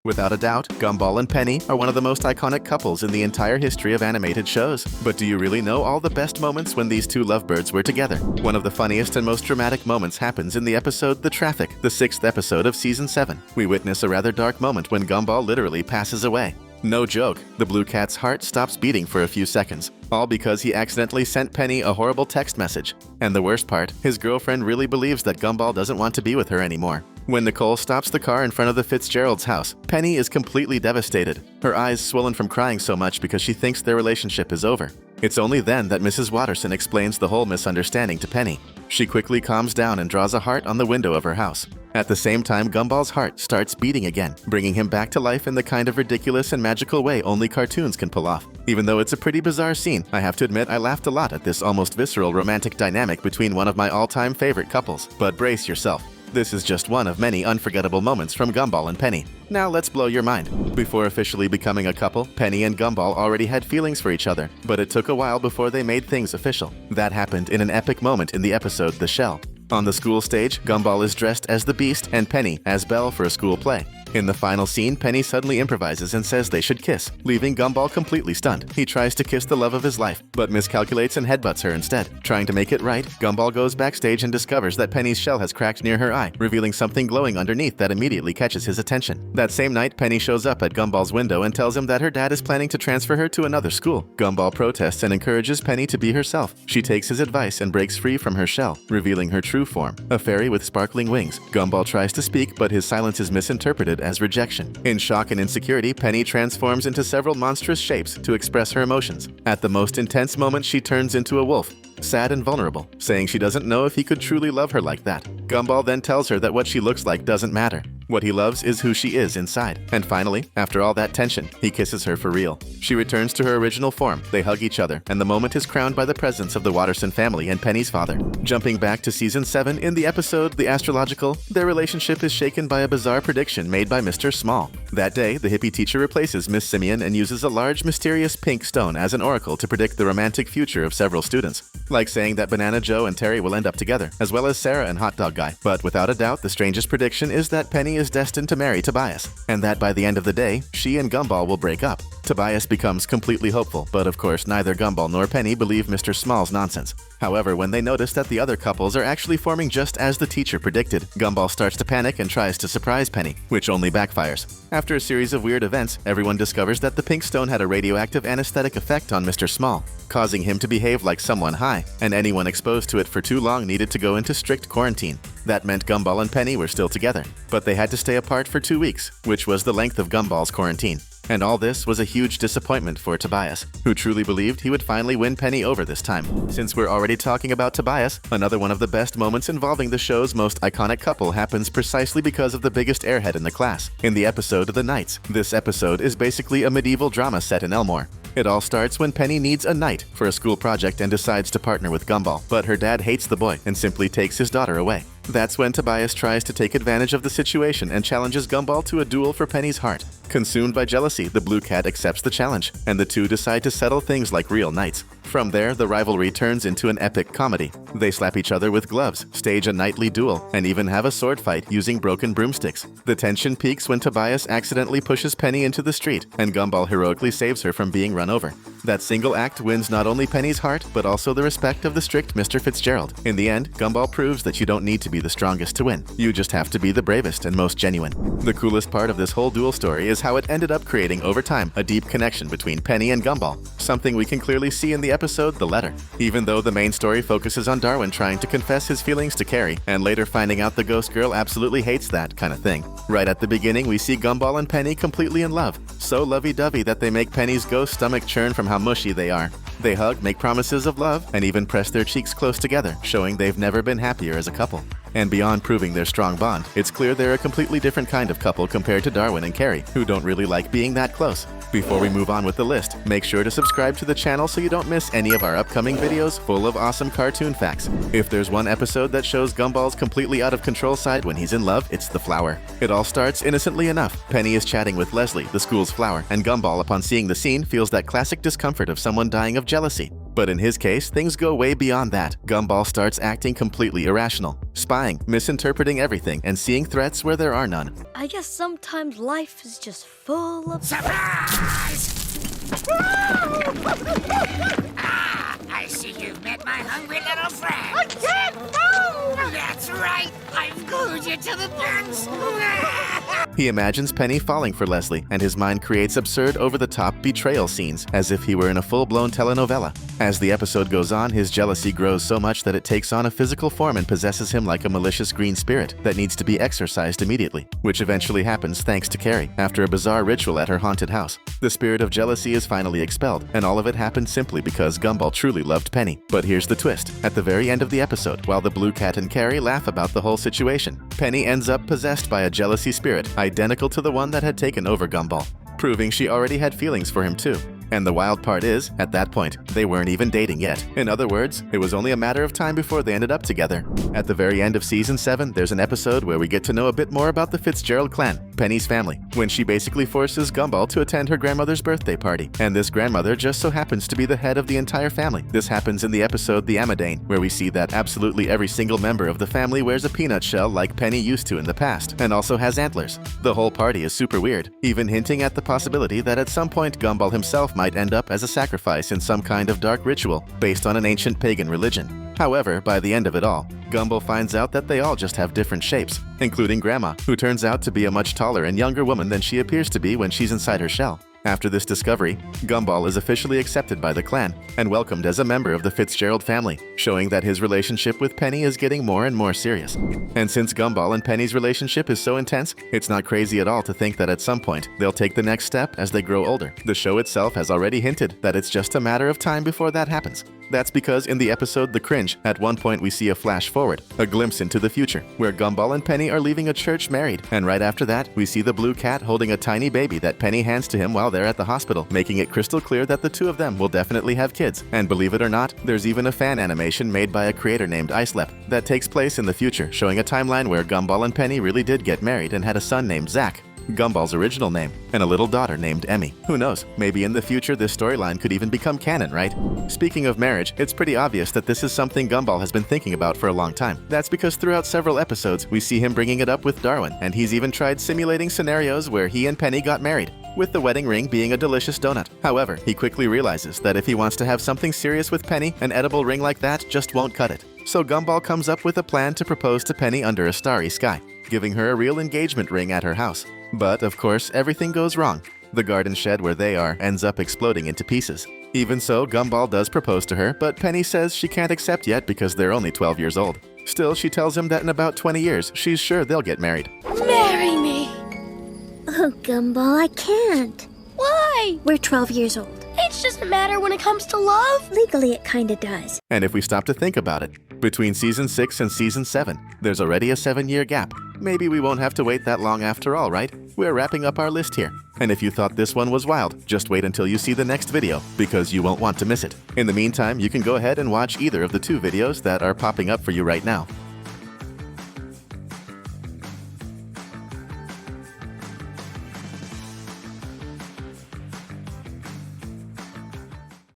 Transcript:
Without a doubt, Gumball and Penny are one of the most iconic couples in the entire history of animated shows. But do you really know all the best moments when these two lovebirds were together? One of the funniest and most dramatic moments happens in the episode The Traffic, the 6th episode of Season 7. We witness a rather dark moment when Gumball literally passes away. No joke, the blue cat's heart stops beating for a few seconds, all because he accidentally sent Penny a horrible text message. And the worst part, his girlfriend really believes that Gumball doesn't want to be with her anymore. When Nicole stops the car in front of the Fitzgeralds' house, Penny is completely devastated, her eyes swollen from crying so much because she thinks their relationship is over. It's only then that Mrs. Watterson explains the whole misunderstanding to Penny. She quickly calms down and draws a heart on the window of her house. At the same time, Gumball's heart starts beating again, bringing him back to life in the kind of ridiculous and magical way only cartoons can pull off. Even though it's a pretty bizarre scene, I have to admit I laughed a lot at this almost visceral romantic dynamic between one of my all-time favorite couples. But brace yourself. This is just one of many unforgettable moments from Gumball and Penny. Now let's blow your mind. Before officially becoming a couple, Penny and Gumball already had feelings for each other, but it took a while before they made things official. That happened in an epic moment in the episode The Shell. On the school stage, Gumball is dressed as the Beast and Penny as Belle for a school play. In the final scene, Penny suddenly improvises and says they should kiss, leaving Gumball completely stunned. He tries to kiss the love of his life, but miscalculates and headbutts her instead. Trying to make it right, Gumball goes backstage and discovers that Penny's shell has cracked near her eye, revealing something glowing underneath that immediately catches his attention. That same night, Penny shows up at Gumball's window and tells him that her dad is planning to transfer her to another school. Gumball protests and encourages Penny to be herself. She takes his advice and breaks free from her shell, revealing her true form, a fairy with sparkling wings. Gumball tries to speak, but his silence is misinterpreted as rejection. In shock and insecurity, Penny transforms into several monstrous shapes to express her emotions. At the most intense moment, she turns into a wolf, sad and vulnerable, saying she doesn't know if he could truly love her like that. Gumball then tells her that what she looks like doesn't matter. What he loves is who she is inside. And finally, after all that tension, he kisses her for real. She returns to her original form, they hug each other, and the moment is crowned by the presence of the Watterson family and Penny's father. Jumping back to Season 7, in the episode The Astrological, their relationship is shaken by a bizarre prediction made by Mr. Small. That day, the hippie teacher replaces Miss Simeon and uses a large, mysterious pink stone as an oracle to predict the romantic future of several students, like saying that Banana Joe and Terry will end up together, as well as Sarah and Hot Dog Guy. But without a doubt, the strangest prediction is that Penny is destined to marry Tobias, and that by the end of the day, she and Gumball will break up. Tobias becomes completely hopeful, but of course neither Gumball nor Penny believe Mr. Small's nonsense. However, when they notice that the other couples are actually forming just as the teacher predicted, Gumball starts to panic and tries to surprise Penny, which only backfires. After a series of weird events, everyone discovers that the pink stone had a radioactive anesthetic effect on Mr. Small, causing him to behave like someone high, and anyone exposed to it for too long needed to go into strict quarantine. That meant Gumball and Penny were still together, but they had to stay apart for 2 weeks, which was the length of Gumball's quarantine. And all this was a huge disappointment for Tobias, who truly believed he would finally win Penny over this time. Since we're already talking about Tobias, another one of the best moments involving the show's most iconic couple happens precisely because of the biggest airhead in the class, in the episode The Knights. This episode is basically a medieval drama set in Elmore. It all starts when Penny needs a knight for a school project and decides to partner with Gumball, but her dad hates the boy and simply takes his daughter away. That's when Tobias tries to take advantage of the situation and challenges Gumball to a duel for Penny's heart. Consumed by jealousy, the blue cat accepts the challenge, and the two decide to settle things like real knights. From there, the rivalry turns into an epic comedy. They slap each other with gloves, stage a knightly duel, and even have a sword fight using broken broomsticks. The tension peaks when Tobias accidentally pushes Penny into the street, and Gumball heroically saves her from being run over. That single act wins not only Penny's heart, but also the respect of the strict Mr. Fitzgerald. In the end, Gumball proves that you don't need to be the strongest to win. You just have to be the bravest and most genuine. The coolest part of this whole duel story is how it ended up creating over time a deep connection between Penny and Gumball, something we can clearly see in the episode The Letter. Even though the main story focuses on Darwin trying to confess his feelings to Carrie, and later finding out the ghost girl absolutely hates that kind of thing. Right at the beginning, we see Gumball and Penny completely in love, so lovey-dovey that they make Penny's ghost stomach churn from how mushy they are. They hug, make promises of love, and even press their cheeks close together, showing they've never been happier as a couple. And beyond proving their strong bond, it's clear they're a completely different kind of couple compared to Darwin and Carrie, who don't really like being that close. Before we move on with the list, make sure to subscribe to the channel so you don't miss any of our upcoming videos full of awesome cartoon facts. If there's one episode that shows Gumball's completely out of control side when he's in love, it's the flower. It all starts innocently enough. Penny is chatting with Leslie, the school's flower, and Gumball, upon seeing the scene, feels that classic discomfort of someone dying of jealousy. But in his case, things go way beyond that. Gumball starts acting completely irrational, spying, misinterpreting everything, and seeing threats where there are none. I guess sometimes life is just full of... Surprise! I see you've met my hungry little friend. I can't move! That's right, I've glued you to the fence. He imagines Penny falling for Leslie, and his mind creates absurd, over-the-top betrayal scenes, as if he were in a full-blown telenovela. As the episode goes on, his jealousy grows so much that it takes on a physical form and possesses him like a malicious green spirit that needs to be exorcised immediately, which eventually happens thanks to Carrie, after a bizarre ritual at her haunted house. The spirit of jealousy is finally expelled, and all of it happened simply because Gumball truly loved Penny. But here's the twist. At the very end of the episode, while the Blue Cat and Carrie laugh about the whole situation, Penny ends up possessed by a jealousy spirit identical to the one that had taken over Gumball, proving she already had feelings for him too. And the wild part is, at that point, they weren't even dating yet. In other words, it was only a matter of time before they ended up together. At the very end of Season 7, there's an episode where we get to know a bit more about the Fitzgerald clan, Penny's family, when she basically forces Gumball to attend her grandmother's birthday party. And this grandmother just so happens to be the head of the entire family. This happens in the episode The Amadane, where we see that absolutely every single member of the family wears a peanut shell like Penny used to in the past, and also has antlers. The whole party is super weird, even hinting at the possibility that at some point Gumball himself might end up as a sacrifice in some kind of dark ritual based on an ancient pagan religion. However, by the end of it all, Gumball finds out that they all just have different shapes, including Grandma, who turns out to be a much taller and younger woman than she appears to be when she's inside her shell. After this discovery, Gumball is officially accepted by the clan and welcomed as a member of the Fitzgerald family, showing that his relationship with Penny is getting more and more serious. And since Gumball and Penny's relationship is so intense, it's not crazy at all to think that at some point they'll take the next step as they grow older. The show itself has already hinted that it's just a matter of time before that happens. That's because in the episode The Cringe, at one point we see a flash forward, a glimpse into the future, where Gumball and Penny are leaving a church married, and right after that, we see the Blue Cat holding a tiny baby that Penny hands to him while they're at the hospital, making it crystal clear that the two of them will definitely have kids. And believe it or not, there's even a fan animation made by a creator named Icelep that takes place in the future, showing a timeline where Gumball and Penny really did get married and had a son named Zach, Gumball's original name, and a little daughter named Emmy. Who knows, maybe in the future this storyline could even become canon, right? Speaking of marriage, it's pretty obvious that this is something Gumball has been thinking about for a long time. That's because throughout several episodes, we see him bringing it up with Darwin, and he's even tried simulating scenarios where he and Penny got married, with the wedding ring being a delicious donut. However, he quickly realizes that if he wants to have something serious with Penny, an edible ring like that just won't cut it. So Gumball comes up with a plan to propose to Penny under a starry sky, giving her a real engagement ring at her house. But, of course, everything goes wrong. The garden shed where they are ends up exploding into pieces. Even so, Gumball does propose to her, but Penny says she can't accept yet because they're only 12 years old. Still, she tells him that in about 20 years, she's sure they'll get married. Marry me! Oh, Gumball, I can't. Why? We're 12 years old. Age doesn't matter when it comes to love. Legally, it kinda does. And if we stop to think about it, between Season 6 and Season 7, there's already a 7-year gap. Maybe we won't have to wait that long after all, right? We're wrapping up our list here. And if you thought this one was wild, just wait until you see the next video, because you won't want to miss it. In the meantime, you can go ahead and watch either of the two videos that are popping up for you right now.